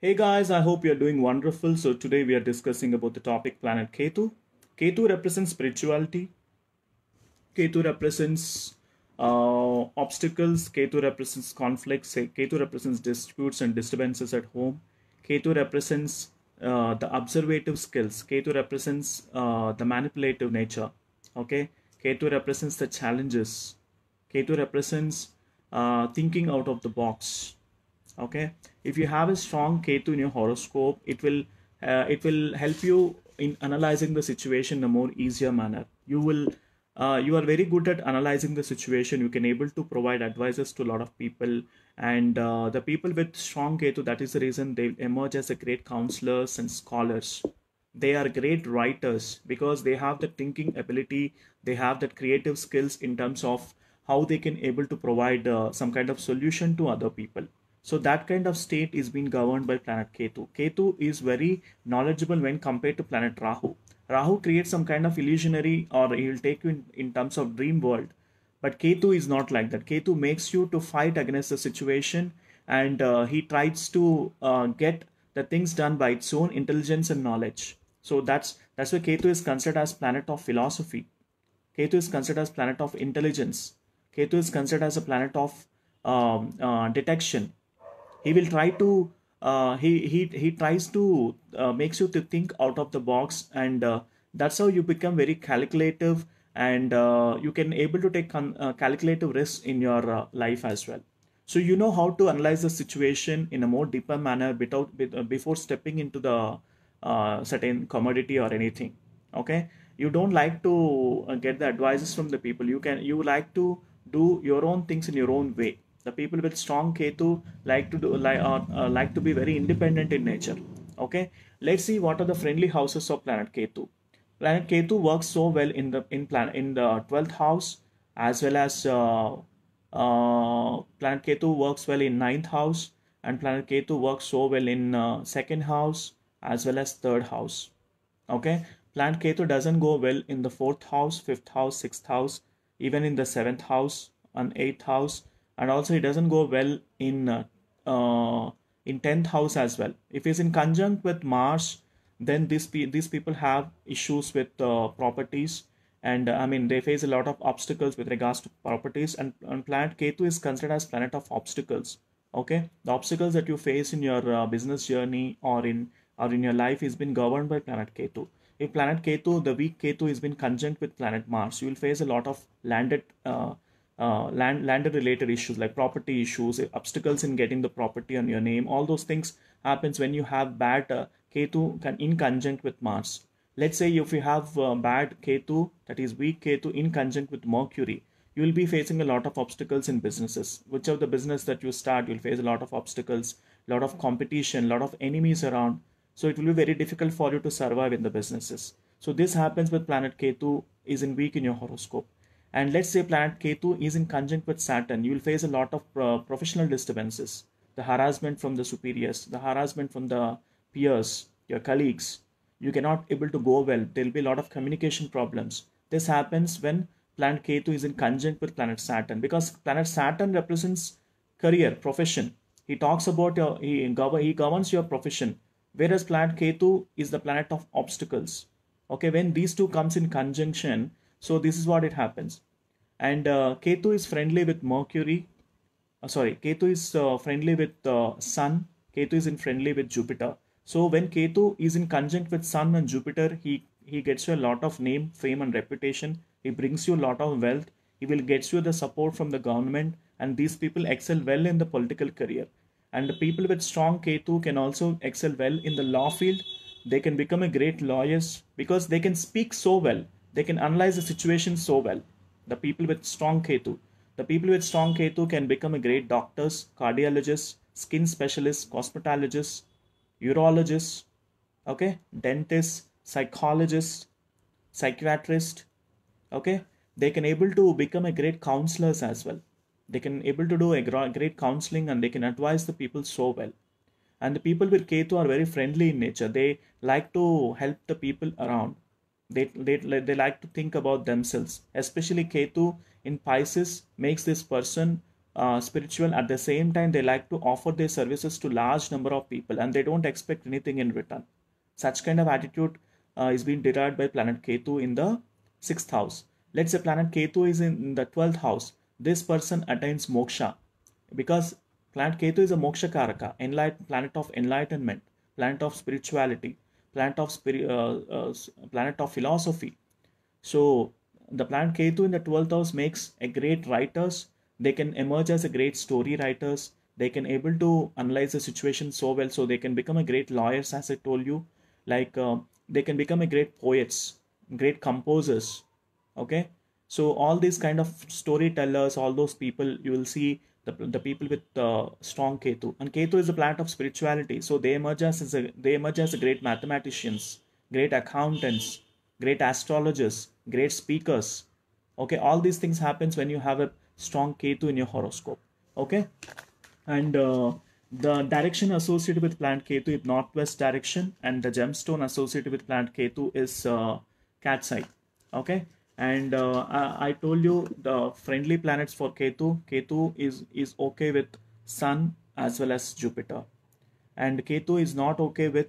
Hey guys, I hope you're doing wonderful. So today we are discussing about the topic planet Ketu. Ketu represents spirituality. Ketu represents obstacles. Ketu represents conflicts. Ketu represents disputes and disturbances at home. Ketu represents the observative skills. Ketu represents the manipulative nature. Okay. Ketu represents the challenges. Ketu represents thinking out of the box. Okay, if you have a strong Ketu in your horoscope, it will help you in analyzing the situation in a more easier manner. You are very good at analyzing the situation. You can able to provide advices to a lot of people, and the people with strong Ketu, that is the reason they emerge as a great counselors and scholars. They are great writers because they have the thinking ability. They have that creative skills in terms of how they can able to provide some kind of solution to other people. So that kind of state is being governed by planet Ketu. Ketu is very knowledgeable when compared to planet Rahu. Rahu creates some kind of illusionary, or he will take you in terms of dream world. But Ketu is not like that. Ketu makes you to fight against the situation, and he tries to get the things done by its own intelligence and knowledge. So that's why Ketu is considered as planet of philosophy. Ketu is considered as planet of intelligence. Ketu is considered as a planet of detection. He will try to he tries to makes you to think out of the box, and that's how you become very calculative, and you can able to take calculative risks in your life as well. So you know how to analyze the situation in a more deeper manner before stepping into the certain commodity or anything. Okay, you don't like to get the advices from the people. You like to do your own things in your own way. The people with strong Ketu like to be very independent in nature. Okay, let's see what are the friendly houses of planet Ketu. Planet Ketu works so well in the 12th house, as well as planet Ketu works well in ninth house, and planet Ketu works so well in second house as well as third house. Okay, planet Ketu doesn't go well in the fourth house, fifth house, sixth house, even in the seventh house and eighth house, and also it doesn't go well uh, in 10th house as well. If it's in conjunct with Mars, then these people have issues with properties, and I mean they face a lot of obstacles with regards to properties, and planet Ketu is considered as planet of obstacles. Okay, the obstacles that you face in your business journey or in your life is been governed by planet Ketu. If planet Ketu, the weak Ketu, has been conjunct with planet Mars, you will face a lot of landed related issues like property issues, obstacles in getting the property on your name. All those things happens when you have bad Ketu in conjunct with Mars. Let's say if you have bad Ketu, that is weak Ketu in conjunct with Mercury, you will be facing a lot of obstacles in businesses. Whichever the business that you start, you'll face a lot of obstacles, a lot of competition, a lot of enemies around. So it will be very difficult for you to survive in the businesses. So this happens with planet Ketu is in weak in your horoscope. And let's say planet Ketu is in conjunct with Saturn, you will face a lot of professional disturbances, the harassment from the superiors, the harassment from the peers, your colleagues. You cannot able to go well. There will be a lot of communication problems. This happens when planet Ketu is in conjunct with planet Saturn, because planet Saturn represents career, profession. He talks about he governs your profession, whereas planet Ketu is the planet of obstacles. Okay, when these two comes in conjunction, so this is what it happens. And Ketu is friendly with Mercury. Ketu is friendly with Sun. Ketu is in friendly with Jupiter. So when Ketu is in conjunct with Sun and Jupiter, he gets you a lot of name, fame, and reputation. He brings you a lot of wealth. He will get you the support from the government, and these people excel well in the political career. And the people with strong Ketu can also excel well in the law field. They can become a great lawyers because they can speak so well. They can analyze the situation so well. The people with strong Ketu. The people with strong Ketu can become a great doctors, cardiologists, skin specialists, cosmetologists, urologists, okay, dentists, psychologists, psychiatrists, okay. They can able to become a great counselors as well. They can able to do a great counseling, and they can advise the people so well. And the people with Ketu are very friendly in nature. They like to help the people around. They like to think about themselves. Especially Ketu in Pisces makes this person spiritual. At the same time, they like to offer their services to large number of people, and they don't expect anything in return. Such kind of attitude is being derived by planet Ketu in the 6th house. Let's say planet Ketu is in the 12th house. This person attains moksha because planet Ketu is a moksha karaka, planet of enlightenment, planet of spirituality, planet of planet of philosophy. So the planet Ketu in the 12th house makes a great writers. They can emerge as a great story writers. They can able to analyze the situation so well, so they can become a great lawyers, as I told you. Like they can become a great poets, great composers. Okay, so all these kind of storytellers, all those people, you will see the people with strong Ketu, and Ketu is the planet of spirituality. So they emerge as a great mathematicians, great accountants, great astrologers, great speakers. Okay, all these things happens when you have a strong Ketu in your horoscope. Okay, and the direction associated with planet Ketu is northwest direction, and the gemstone associated with planet Ketu is cat's eye. Okay, and I told you the friendly planets for Ketu. Ketu is okay with Sun as well as Jupiter, and Ketu is not okay with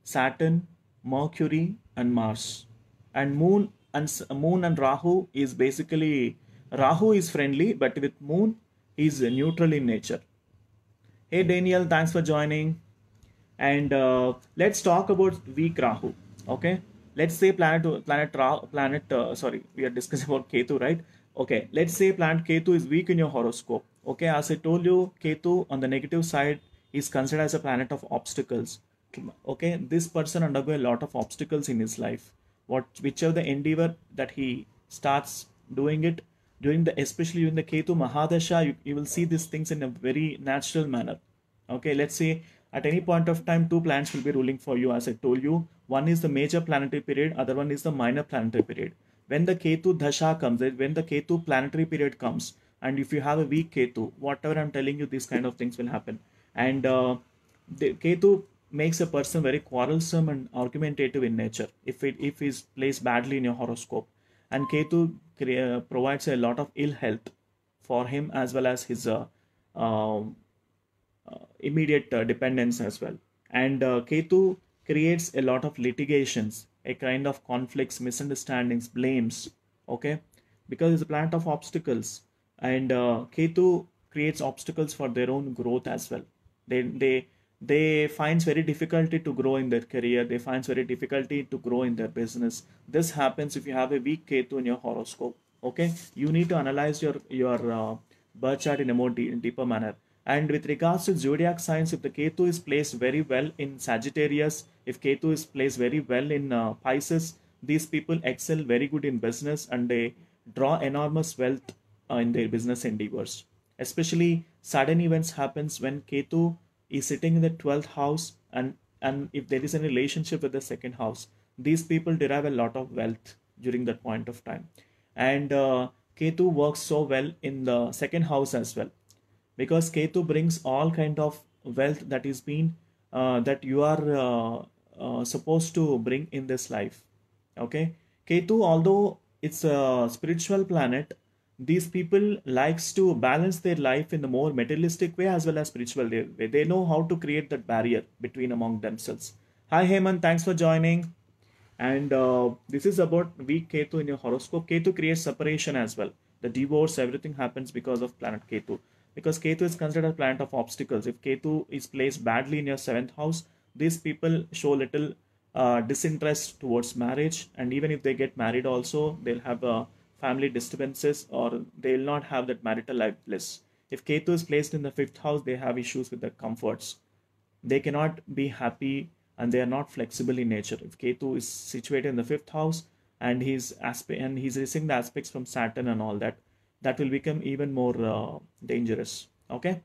Saturn, Mercury, and Mars. And Moon and Rahu is basically, Rahu is friendly, but with Moon is neutral in nature. Hey Daniel, thanks for joining. And let's talk about weak Rahu. Okay, let's say sorry, we are discussing about Ketu, right? Okay, let's say planet Ketu is weak in your horoscope. Okay, as I told you, Ketu on the negative side is considered as a planet of obstacles. Okay, this person undergo a lot of obstacles in his life. Whichever the endeavor that he starts doing it during the, especially during the Ketu Mahadasha, you will see these things in a very natural manner. Okay, let's say at any point of time, two planets will be ruling for you, as I told you. One is the major planetary period, other one is the minor planetary period. When the Ketu Dasha comes, when the Ketu planetary period comes, and if you have a weak Ketu, whatever I'm telling you, these kind of things will happen. And the Ketu makes a person very quarrelsome and argumentative in nature if he's placed badly in your horoscope. And Ketu provides a lot of ill health for him as well as his um, immediate dependence as well. And Ketu creates a lot of litigations, a kind of conflicts, misunderstandings, blames. Okay, because it's a planet of obstacles, and Ketu creates obstacles for their own growth as well. They finds very difficulty to grow in their career. They finds very difficulty to grow in their business. This happens if you have a weak Ketu in your horoscope. Okay, you need to analyze your birth chart in a more deeper manner. And with regards to zodiac signs, if the Ketu is placed very well in Sagittarius, if Ketu is placed very well in Pisces, these people excel very good in business and they draw enormous wealth in their business endeavors. Especially sudden events happens when Ketu is sitting in the 12th house, and if there is a relationship with the second house, these people derive a lot of wealth during that point of time. And Ketu works so well in the second house as well, because Ketu brings all kind of wealth that is being that you are supposed to bring in this life. Okay, Ketu, although it's a spiritual planet, these people likes to balance their life in the more materialistic way as well as spiritual way. They know how to create that barrier between among themselves. Hi Heyman, thanks for joining. And this is about weak Ketu in your horoscope. Ketu creates separation as well. The divorce, everything happens because of planet Ketu. Because Ketu is considered a planet of obstacles. If Ketu is placed badly in your 7th house, these people show little disinterest towards marriage. And even if they get married also, they'll have family disturbances, or they will not have that marital life bliss. If Ketu is placed in the 5th house, they have issues with the comforts. They cannot be happy and they are not flexible in nature. If Ketu is situated in the 5th house and he's receiving the aspects from Saturn and all that, that will become even more dangerous. Okay,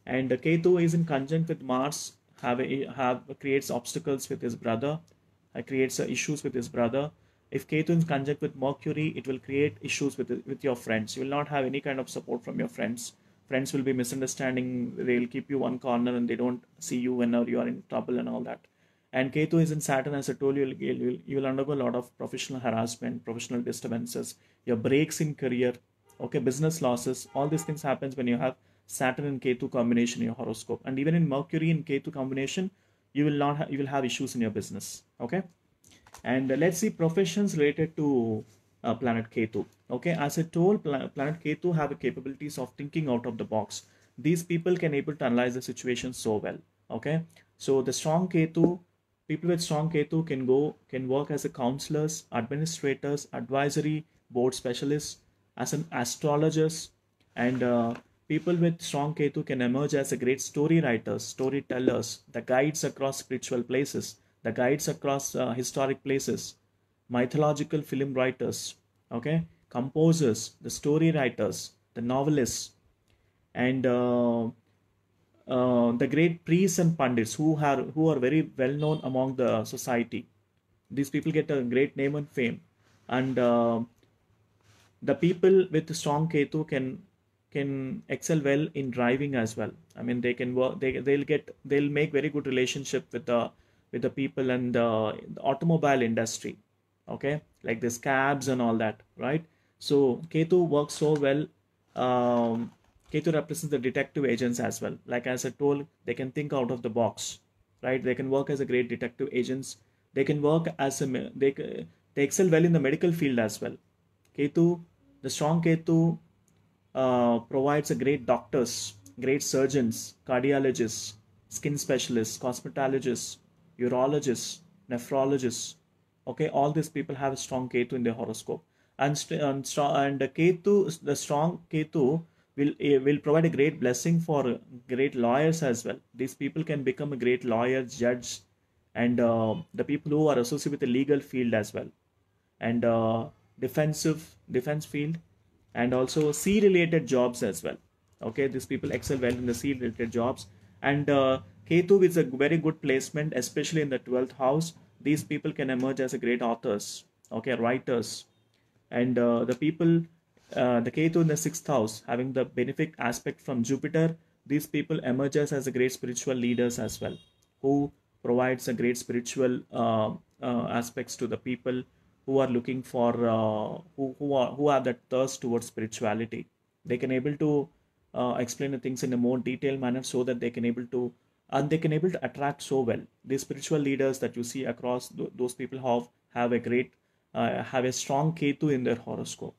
and Ketu is in conjunct with Mars, have creates obstacles with his brother, creates issues with his brother. If Ketu is conjunct with Mercury, it will create issues with your friends. You will not have any kind of support from your friends. Friends will be misunderstanding. They'll keep you one corner and they don't see you whenever you are in trouble and all that. And Ketu is in Saturn, as I told you, you will undergo a lot of professional harassment, professional disturbances, your breaks in career. Okay, business losses, all these things happens when you have Saturn and Ketu combination in your horoscope. And even in Mercury and Ketu combination, you will not you will have issues in your business. Okay. And let's see professions related to planet Ketu. Okay, as I told, planet Ketu have the capabilities of thinking out of the box. These people can able to analyze the situation so well. Okay, so the strong Ketu, people with strong Ketu can work as a counselors, administrators, advisory board specialists, as an astrologers, and people with strong Ketu can emerge as a great story writers, storytellers, the guides across spiritual places, the guides across historic places, mythological film writers, okay, composers, the story writers, the novelists, and the great priests and pandits who are very well known among the society. These people get a great name and fame, and the people with strong Ketu can excel well in driving as well. I mean, they can work. They'll make very good relationship with the people and the automobile industry. Okay, like this cabs and all that, right? So Ketu works so well. Ketu represents the detective agents as well. Like as I told, they can think out of the box, right? They can work as a great detective agents. They can work as a they excel well in the medical field as well. Ketu, the strong Ketu provides a great doctors, great surgeons, cardiologists, skin specialists, cosmetologists, urologists, nephrologists. Okay, all these people have a strong Ketu in their horoscope, and the Ketu, the strong Ketu will provide a great blessing for great lawyers as well. These people can become a great lawyer, judge, and the people who are associated with the legal field as well, and defense field, and also sea related jobs as well. Okay, these people excel well in the sea related jobs, and Ketu is a very good placement, especially in the 12th house. These people can emerge as a great authors, okay, writers, and the Ketu in the 6th house having the benefic aspect from Jupiter. These people emerges as a great spiritual leaders as well, who provides a great spiritual aspects to the people who are looking for who have that thirst towards spirituality. They can able to explain the things in a more detailed manner, so that they can able to, and they can able to attract so well. These spiritual leaders that you see across those people have a great have a strong Ketu in their horoscope.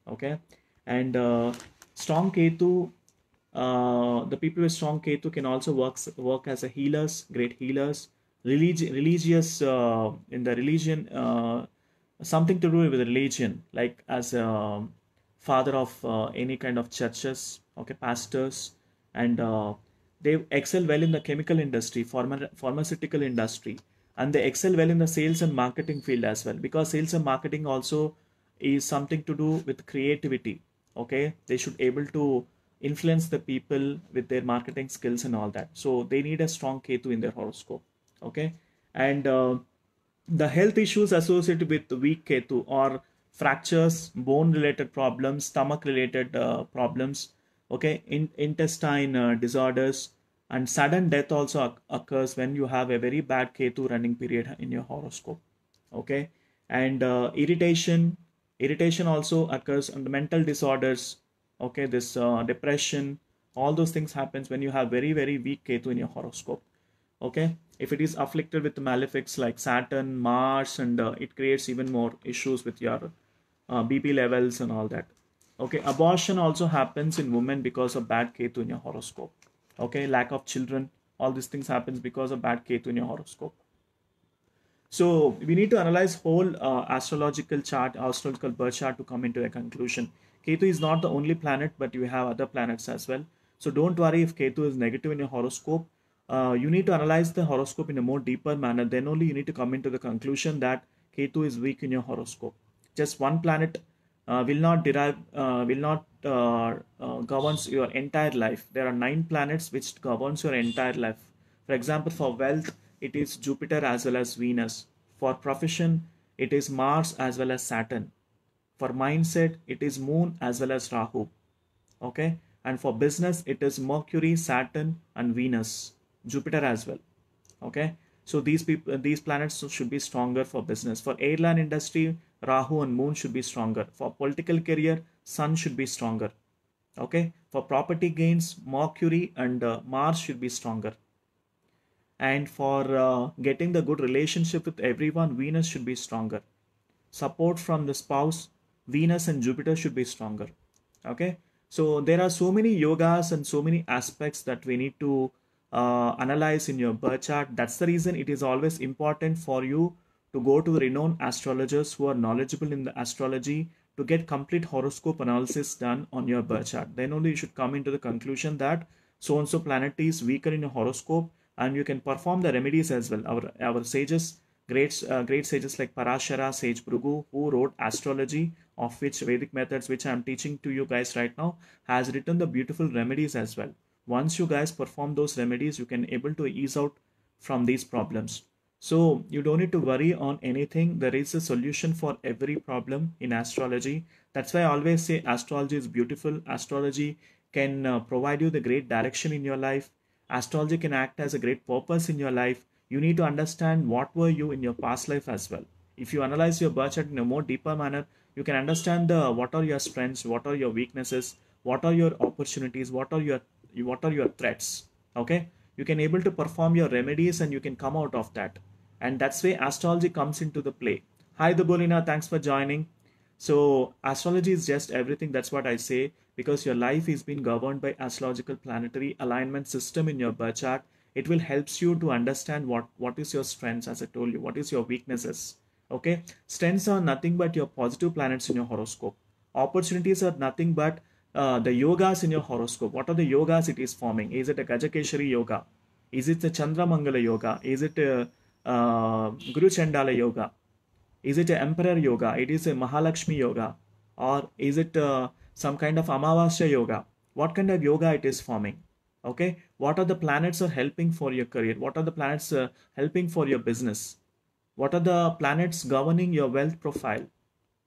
Okay, and strong Ketu, the people with strong Ketu can also work as a healers, great healers, religious in the religion, something to do with religion, like as a father of any kind of churches, okay, pastors, and they excel well in the chemical industry, pharmaceutical industry, and they excel well in the sales and marketing field as well, because sales and marketing also is something to do with creativity. Okay, they should able to influence the people with their marketing skills and all that, so they need a strong Ketu in their horoscope. Okay, and the health issues associated with weak Ketu or fractures, bone related problems, stomach related problems, okay, intestine disorders, and sudden death also occurs when you have a very bad Ketu running period in your horoscope. Okay, and irritation also occurs, and the mental disorders, okay, this depression, all those things happens when you have very weak Ketu in your horoscope. Okay, if it is afflicted with malefics like Saturn, Mars, and it creates even more issues with your BP levels and all that. Okay, abortion also happens in women because of bad Ketu in your horoscope. Okay, lack of children, all these things happens because of bad Ketu in your horoscope. So we need to analyze whole astrological chart, astrological birth chart to come into a conclusion. Ketu is not the only planet, but you have other planets as well. So don't worry if Ketu is negative in your horoscope. You need to analyze the horoscope in a more deeper manner. Then only you need to come into the conclusion that Ketu is weak in your horoscope. Just one planet will not governs your entire life. There are 9 planets which governs your entire life. For example, for wealth, it is Jupiter as well as Venus. For profession, it is Mars as well as Saturn. For mindset, it is Moon as well as Rahu. Okay, and for business, it is Mercury, Saturn, and Venus, Jupiter as well. Okay, so these planets should be stronger for business. For airline industry, Rahu and Moon should be stronger. For political career, Sun should be stronger. Okay. For property gains, Mercury and Mars should be stronger. And for getting the good relationship with everyone, Venus should be stronger. Support from the spouse, Venus and Jupiter should be stronger. Okay. So there are so many yogas and so many aspects that we need to analyze in your birth chart. That's the reason it is always important for you to go to the renowned astrologers who are knowledgeable in the astrology to get complete horoscope analysis done on your birth chart. Then only you should come into the conclusion that so and so planet is weaker in your horoscope, and you can perform the remedies as well. Our sages, great sages like Parashara, Sage Bhrigu, who wrote astrology, of which Vedic methods, which I am teaching to you guys right now, has written the beautiful remedies as well. Once you guys perform those remedies, you can able to ease out from these problems. So you don't need to worry on anything. There is a solution for every problem in astrology. That's why I always say astrology is beautiful. Astrology can provide you the great direction in your life. Astrology can act as a great purpose in your life. You need to understand what were you in your past life as well. If you analyze your birth chart in a more deeper manner, you can understand what are your strengths, what are your weaknesses, what are your opportunities, what are your threats. Okay, you can able to perform your remedies and you can come out of that. And that's where astrology comes into the play. Hi Dubolina, thanks for joining. So astrology is just everything. That's what I say, because your life is being governed by astrological planetary alignment system in your birth chart. It will helps you to understand what is your strengths, as I told you, what is your weaknesses. Okay, strengths are nothing but your positive planets in your horoscope. Opportunities are nothing but the yogas in your horoscope. What are the yogas it is forming? Is it a Gajakeshari yoga? Is it a Chandramangala yoga? Is it a Guru Chandala yoga? Is it a Emperor yoga? It is a Mahalakshmi yoga? Or is it some kind of Amavasya yoga? What kind of yoga it is forming? Okay, what are the planets are helping for your career? What are the planets helping for your business? What are the planets governing your wealth profile?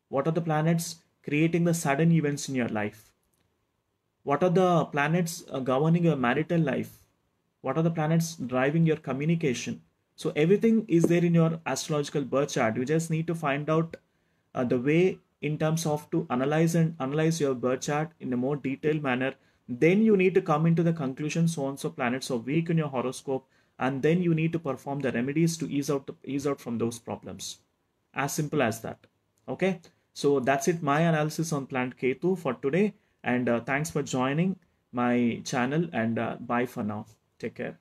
What are the planets creating the sudden events in your life? What are the planets governing your marital life? What are the planets driving your communication? So everything is there in your astrological birth chart. You just need to find out the way in terms of to analyze your birth chart in a more detailed manner. Then you need to come into the conclusion so and so planets are weak in your horoscope, and then you need to perform the remedies to ease out from those problems. As simple as that. Okay, so that's it, my analysis on planet Ketu for today, and thanks for joining my channel, and bye for now. Take care.